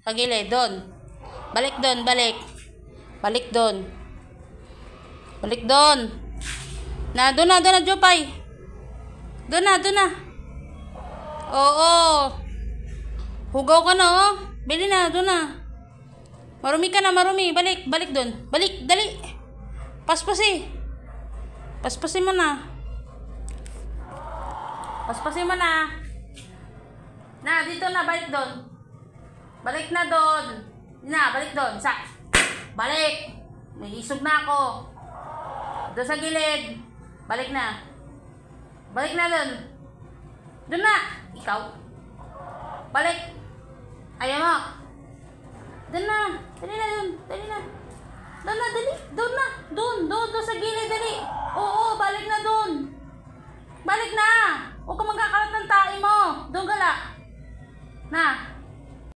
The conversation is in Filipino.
Sa gilid, doon. Balik doon, balik. Balik doon. Balik doon. Doon na, Jopay. Doon na. Oo. Hugaw ka na, oh. Bili na, doon na. Marumi ka na, marumi. Balik doon. Balik, dali. Paspasin mo na. Paspasin mo na. Dito na, balik doon. Balik na doon. Balik doon. Balik. May isog na ako. Doon sa gilid. Balik na. Balik na doon. Doon na. Ikaw. Balik. Ayaw mo. Doon na. Dali na doon. Dali na. Doon na, dali. Doon na. Doon sa gilid, dali. Oo, balik na doon. Balik na. Huwag ka magkakalat ng tae mo. Doon ka lang.